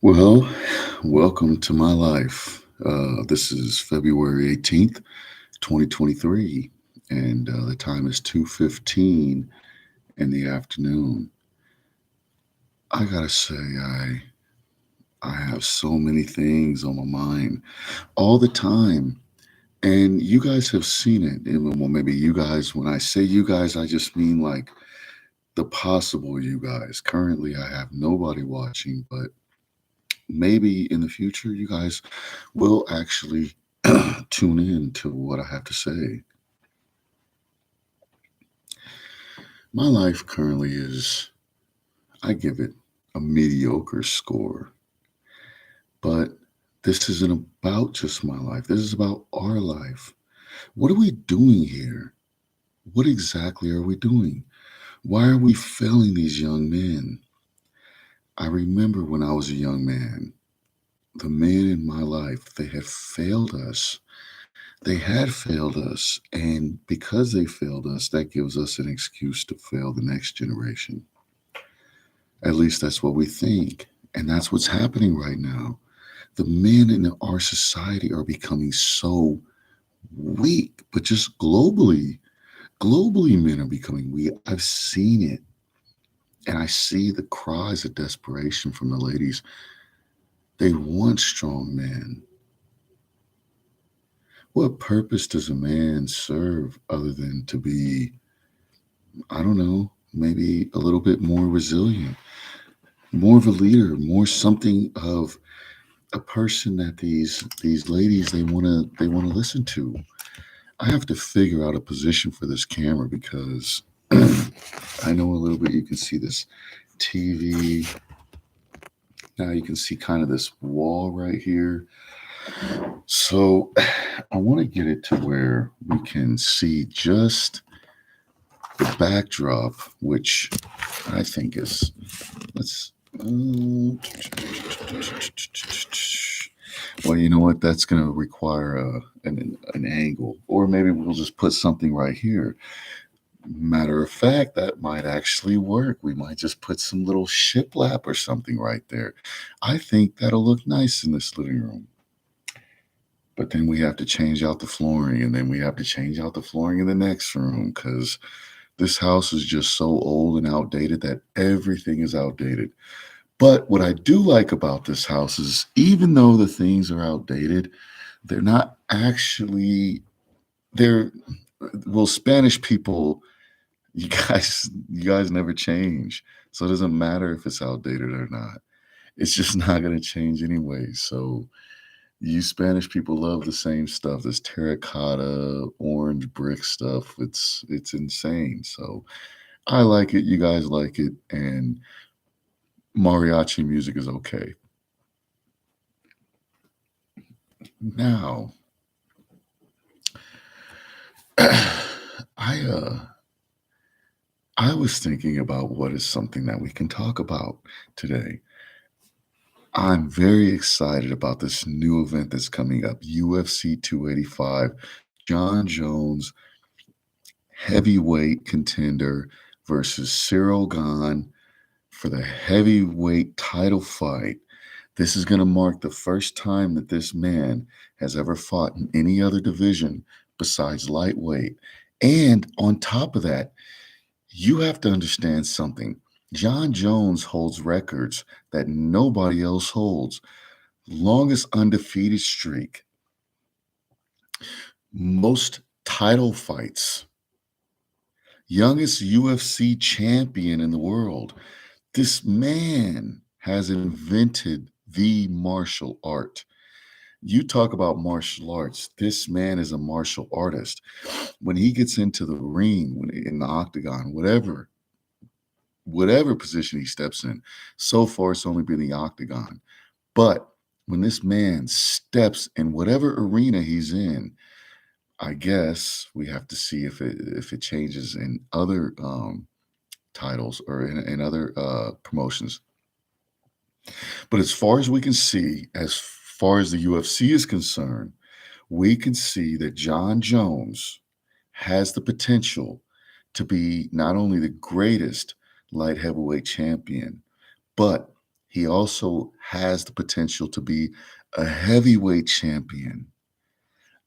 Well, welcome to my life. This is February 18th, 2023, and the time is 2:15 in the afternoon. I gotta say, I have so many things on my mind all the time, and you guys have seen it. Well, maybe you guys. When I say you guys, I just mean like the possible you guys. Currently, I have nobody watching, but maybe in the future, you guys will actually tune in to what I have to say. My life currently is, I give it a mediocre score, but this isn't about just my life. This is about our life. What are we doing here? What exactly are we doing? Why are we failing these young men? I remember when I was a young man, the men in my life, they have failed us. They had failed us. And because they failed us, that gives us an excuse to fail the next generation. At least that's what we think. And that's what's happening right now. The men in our society are becoming so weak, but just globally, men are becoming weak. I've seen it. And I see the cries of desperation from the ladies. They want strong men. What purpose does a man serve other than to be, I don't know, maybe a little bit more resilient, more of a leader, more something of a person that these ladies they want to listen to. I have to figure out a position for this camera because I know a little bit. You can see this TV. Now you can see kind of this wall right here. So I want to get it to where we can see just the backdrop, which I think is let's. Well, you know what? That's going to require an angle, or maybe we'll just put something right here. Matter of fact, that might actually work. We might just put some little shiplap or something right there. I think that'll look nice in this living room. But then we have to change out the flooring, and then we have to change out the flooring in the next room because this house is just so old and outdated that everything is outdated. But what I do like about this house is even though the things are outdated, they're not actually they're well, Spanish people, you guys never change. So it doesn't matter if it's outdated or not. It's just not gonna change anyway. So you Spanish people love the same stuff, this terracotta, orange brick stuff. It's insane. So I like it, you guys like it, and mariachi music is okay. Now, I I was thinking about what is something that we can talk about today. I'm very excited about this new event that's coming up, UFC 285. John Jones, heavyweight contender versus Cyril Gahn for the heavyweight title fight. This is going to mark the first time that this man has ever fought in any other division besides lightweight. And on top of that, you have to understand something. John Jones holds records that nobody else holds. Longest undefeated streak, most title fights, youngest UFC champion in the world. This man has invented the martial art. You talk about martial arts. This man is a martial artist. When he gets into the ring, when in the octagon, whatever position he steps in, so far it's only been the octagon. But when this man steps in whatever arena he's in, I guess we have to see if it changes in other titles or in other promotions. But as far as we can see, as far as the UFC is concerned, we can see that John Jones has the potential to be not only the greatest light heavyweight champion, but He also has the potential to be a heavyweight champion.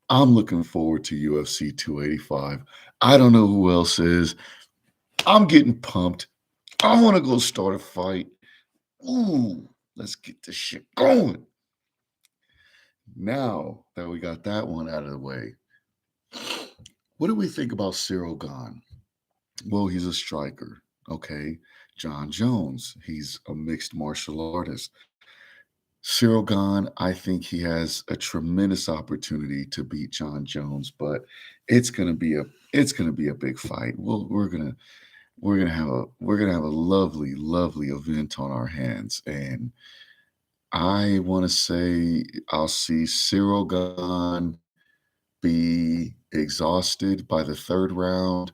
I'm looking forward to UFC 285. I don't know who else is. I'm getting pumped. I want to go start a fight. Ooh, let's get this shit going. Now that we got that one out of the way, what do we think about Cyril Gahn? Well, he's a striker. Okay. John Jones, he's a mixed martial artist. Cyril Gahn, I think he has a tremendous opportunity to beat John Jones, but it's gonna be a big fight. We're gonna have a lovely, lovely event on our hands. And I want to say I'll see Cyril Gahn be exhausted by the third round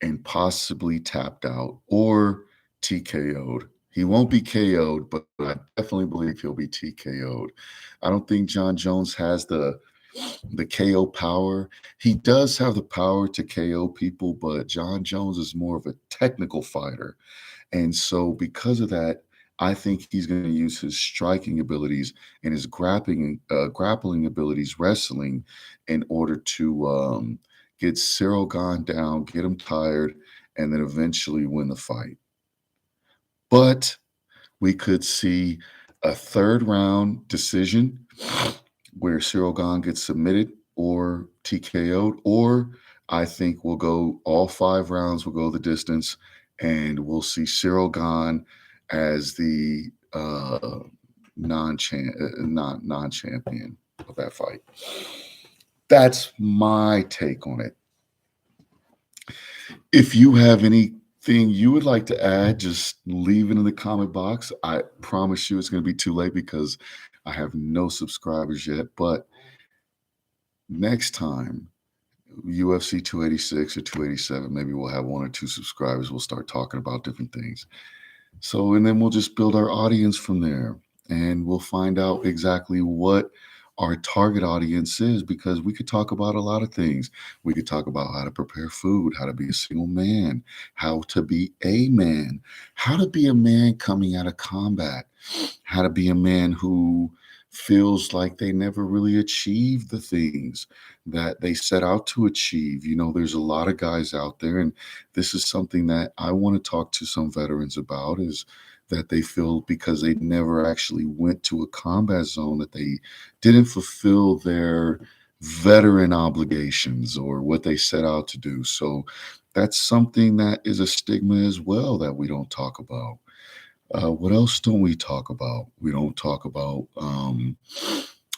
and possibly tapped out or TKO'd. He won't be KO'd, but I definitely believe he'll be TKO'd. I don't think John Jones has the KO power. He does have the power to KO people, but John Jones is more of a technical fighter. And so, because of that, I think he's going to use his striking abilities and his grappling abilities, wrestling, in order to get Cyril Gahn down, get him tired, and then eventually win the fight. But we could see a third round decision where Cyril Gahn gets submitted or TKO'd, or I think we'll go all 5 rounds, we'll go the distance, and we'll see Cyril Gahn as the non-champion of that fight. That's my take on it. If you have anything you would like to add, just leave it in the comment box. I promise you it's going to be too late because I have no subscribers yet. But next time, UFC 286 or 287, maybe we'll have 1 or 2 subscribers. We'll start talking about different things. So, and then we'll just build our audience from there, and we'll find out exactly what our target audience is, because we could talk about a lot of things. We could talk about how to prepare food, how to be a single man, how to be a man, how to be a man coming out of combat, how to be a man who feels like they never really achieved the things that they set out to achieve. There's a lot of guys out there, and this is something that I want to talk to some veterans about, is that they feel because they never actually went to a combat zone that they didn't fulfill their veteran obligations or what they set out to do. So that's something that is a stigma as well that we don't talk about. What else don't we talk about? We don't talk about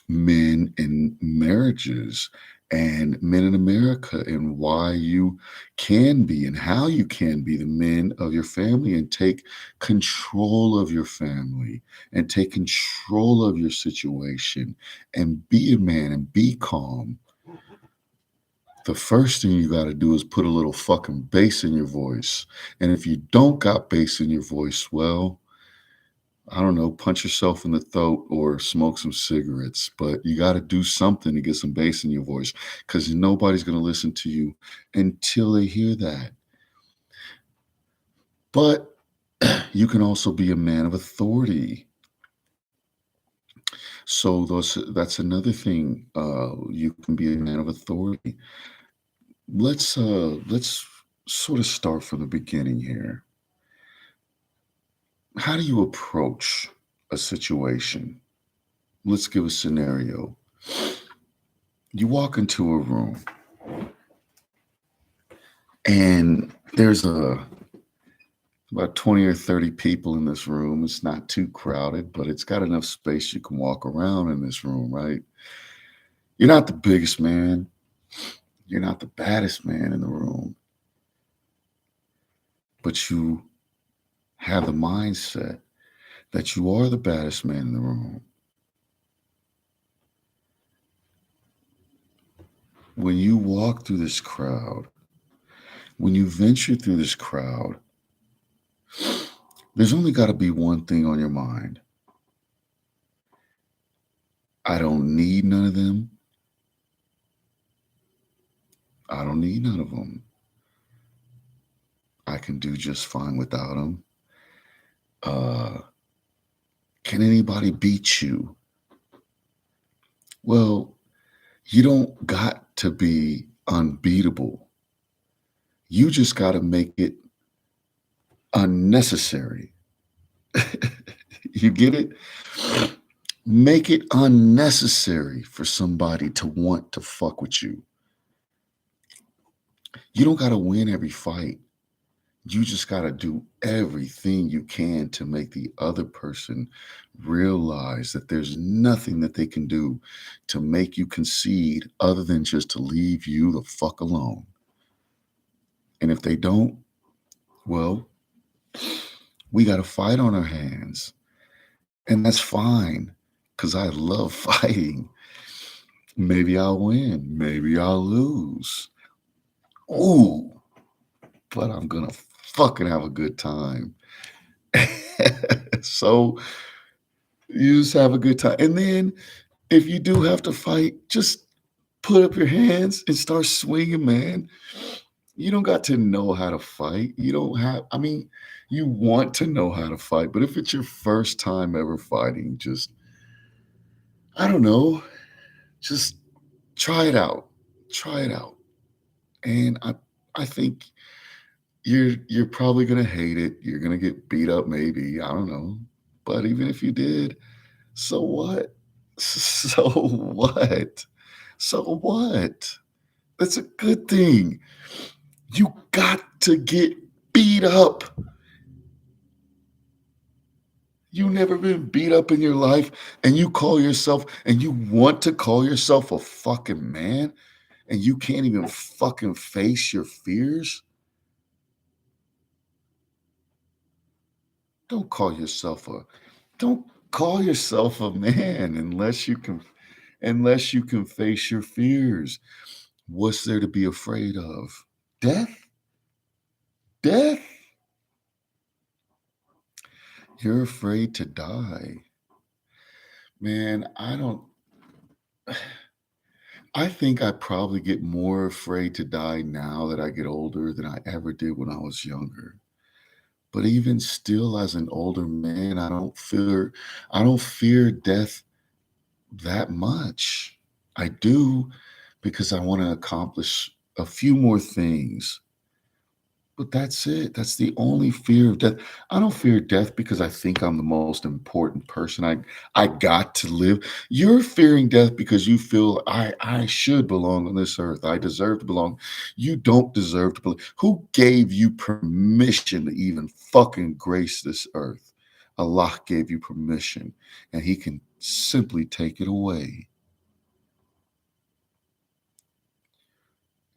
men in marriages and men in America, and why you can be and how you can be the men of your family and take control of your family and take control of your situation and be a man and be calm. The first thing you got to do is put a little fucking bass in your voice. And if you don't got bass in your voice, well, I don't know, punch yourself in the throat or smoke some cigarettes, but you got to do something to get some bass in your voice, because nobody's going to listen to you until they hear that. But you can also be a man of authority. So that's another thing. You can be a man of authority. Let's sort of start from the beginning here. How do you approach a situation? Let's give a scenario. You walk into a room and there's about 20 or 30 people in this room. It's not too crowded, but it's got enough space you can walk around in this room, right? You're not the biggest man. You're not the baddest man in the room, but you have the mindset that you are the baddest man in the room. When you walk through this crowd, when you venture through this crowd, there's only got to be one thing on your mind. I don't need none of them. I don't need none of them. I can do just fine without them. Can anybody beat you? Well, you don't got to be unbeatable. You just got to make it unnecessary. You get it? Make it unnecessary for somebody to want to fuck with you. You don't got to win every fight. You just got to do everything you can to make the other person realize that there's nothing that they can do to make you concede other than just to leave you the fuck alone. And if they don't, well, we got a fight on our hands. And that's fine because I love fighting. Maybe I'll win, maybe I'll lose. Ooh, but I'm going to fucking have a good time. So you just have a good time. And then if you do have to fight, just put up your hands and start swinging, man. You don't got to know how to fight. You don't have, I mean, you want to know how to fight, but if it's your first time ever fighting, just, I don't know, just try it out. Try it out. And I think you're probably gonna hate it. You're gonna get beat up, maybe. I don't know. But even if you did, so what? So what? So what? That's a good thing. You got to get beat up. You never been beat up in your life, and you call yourself, and you want to call yourself a fucking man, and you can't even fucking face your fears? Don't call yourself a don't call yourself a man unless you can face your fears. What's there to be afraid of? Death? Death? You're afraid to die. Man, I think I probably get more afraid to die now that I get older than I ever did when I was younger. But even still as an older man, I don't fear death that much. I do because I want to accomplish a few more things. But that's it. That's the only fear of death. I don't fear death because I think I'm the most important person. I got to live. You're fearing death because you feel I should belong on this earth. I deserve to belong. You don't deserve to belong. Who gave you permission to even fucking grace this earth? Allah gave you permission, and He can simply take it away.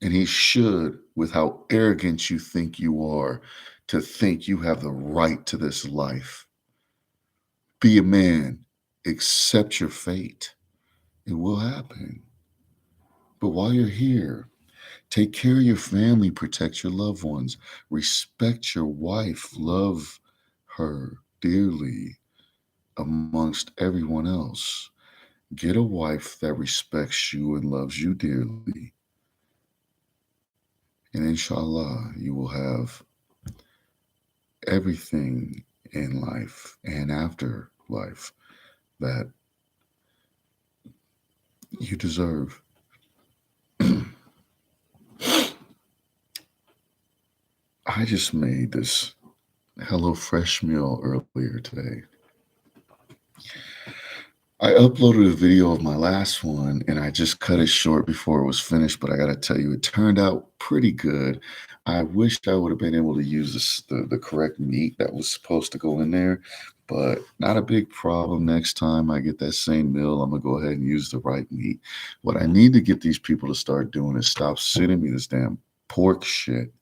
And He should, with how arrogant you think you are, to think you have the right to this life. Be a man, accept your fate. It will happen. But while you're here, take care of your family, protect your loved ones, respect your wife, love her dearly amongst everyone else. Get a wife that respects you and loves you dearly. And inshallah, you will have everything in life and after life that you deserve. I just made this HelloFresh meal earlier today. I uploaded a video of my last one and I just cut it short before it was finished, but I got to tell you, it turned out pretty good. I wished I would have been able to use the correct meat that was supposed to go in there, but not a big problem. Next time I get that same meal, I'm going to go ahead and use the right meat. What I need to get these people to start doing is stop sending me this damn pork shit.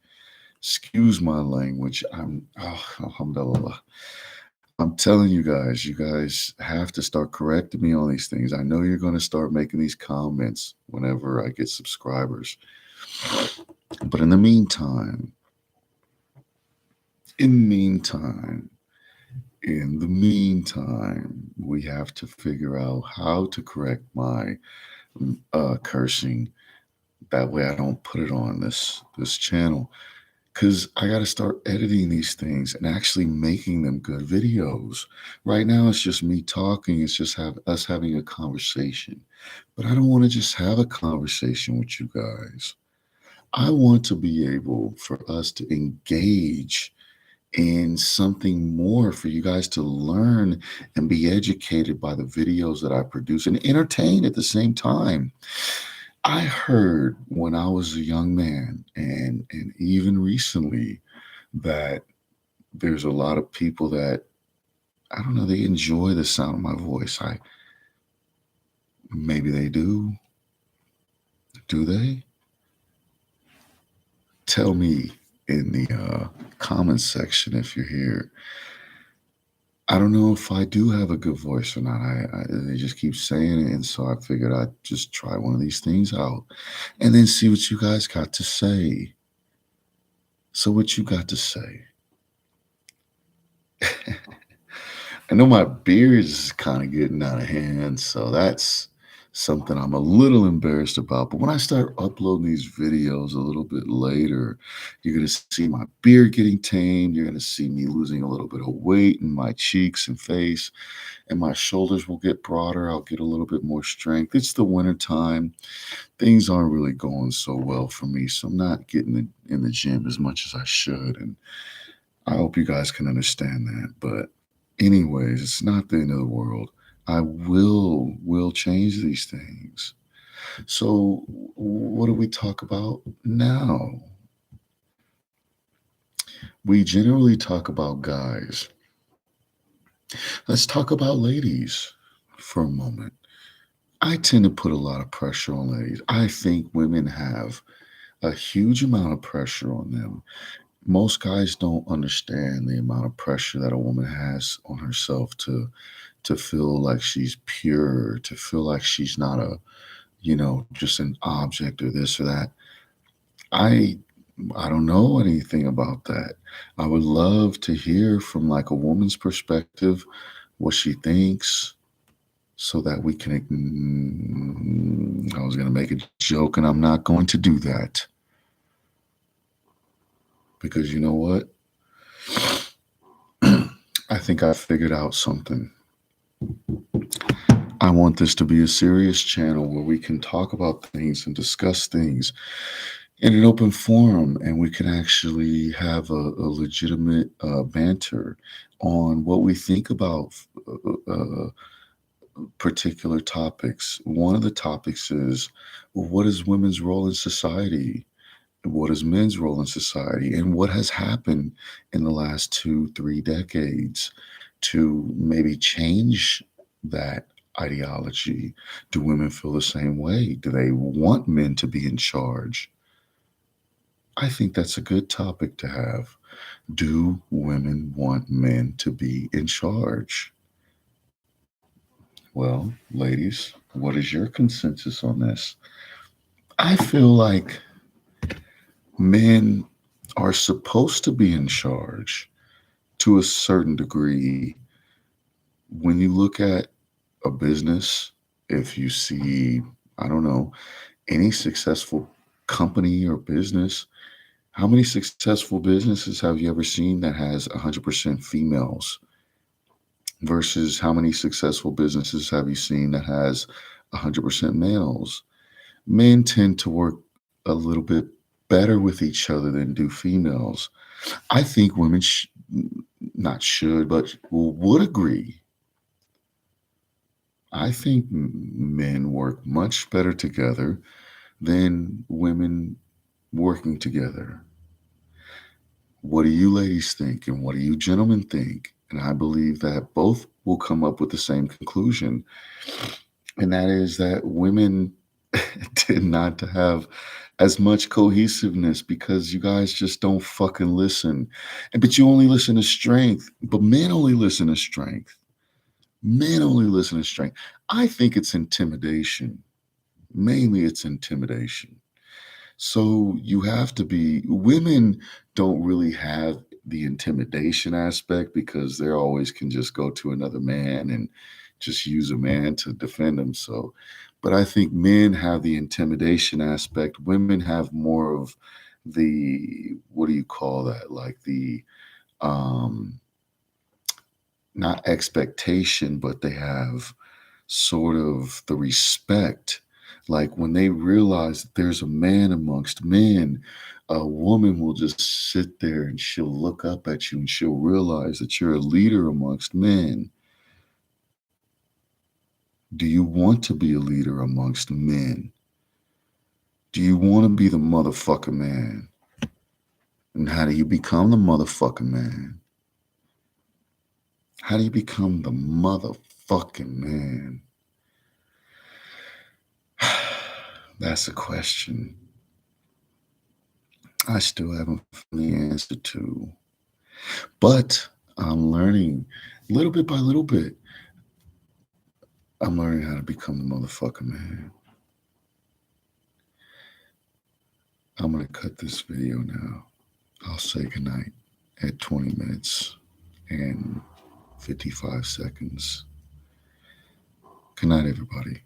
Excuse my language. Alhamdulillah. I'm telling you guys have to start correcting me on these things. I know you're going to start making these comments whenever I get subscribers. But in the meantime, we have to figure out how to correct my cursing. That way I don't put it on this channel. because I got to start editing these things and actually making them good videos. Right now, it's just me talking. It's just have us having a conversation. But I don't want to just have a conversation with you guys. I want to be able for us to engage in something more, for you guys to learn and be educated by the videos that I produce and entertain at the same time. I heard when I was a young man and even recently that there's a lot of people that, I don't know, they enjoy the sound of my voice. I Maybe they do. Do they? Tell me in the comments section if you're here. I don't know if I do have a good voice or not. They just keep saying it, and so I figured I'd just try one of these things out and then see what you guys got to say. So what you got to say? I know my beard is kind of getting out of hand, so that's something I'm a little embarrassed about. But when I start uploading these videos a little bit later, you're going to see my beard getting tamed. You're going to see me losing a little bit of weight in my cheeks and face, and my shoulders will get broader. I'll get a little bit more strength. It's the winter time. Things aren't really going so well for me, so I'm not getting in the gym as much as I should. And I hope you guys can understand that. But anyways, it's not the end of the world. I will change these things. So what do we talk about now? We generally talk about guys. Let's talk about ladies for a moment. I tend to put a lot of pressure on ladies. I think women have a huge amount of pressure on them. Most guys don't understand the amount of pressure that a woman has on herself to feel like she's pure, to feel like she's not a, just an object or this or that. I I don't know anything about that. I would love to hear from like a woman's perspective what she thinks so that we can I was going to make a joke and I'm not going to do that because you know what? I think I figured out something. I want this to be a serious channel where we can talk about things and discuss things in an open forum, and we can actually have a legitimate banter on what we think about particular topics. One of the topics is, what is women's role in society? What is men's role in society? And what has happened in the last 2, 3 decades to maybe change that ideology? Do women feel the same way? Do they want men to be in charge? I think that's a good topic to have. Do women want men to be in charge? Well, ladies, what is your consensus on this? I feel like men are supposed to be in charge to a certain degree. When you look at a business, if you see, I don't know, any successful company or business, how many successful businesses have you ever seen that has 100% females versus how many successful businesses have you seen that has 100% males? Men tend to work a little bit better with each other than do females. I think women not should, but would agree. I think men work much better together than women working together. What do you ladies think? And what do you gentlemen think? And I believe that both will come up with the same conclusion. And that is that women tend not to have as much cohesiveness because you guys just don't fucking listen. But you only listen to strength. But men only listen to strength. Men only listen to strength. I think it's intimidation. Mainly it's intimidation. So you have to be, women don't really have the intimidation aspect because they always can just go to another man and just use a man to defend them. So, but I think men have the intimidation aspect. Women have more of what do you call that? Like the um not expectation, but they have sort of the respect. Like when they realize that there's a man amongst men, a woman will just sit there and she'll look up at you and she'll realize that you're a leader amongst men. Do you want to be a leader amongst men? Do you want to be the motherfucking man? And how do you become the motherfucking man? How do you become the motherfucking man? That's a question I still haven't found the answer to. But I'm learning little bit by little bit. I'm learning how to become the motherfucking man. I'm going to cut this video now. I'll say goodnight at 20 minutes and 55 seconds. Good night, everybody.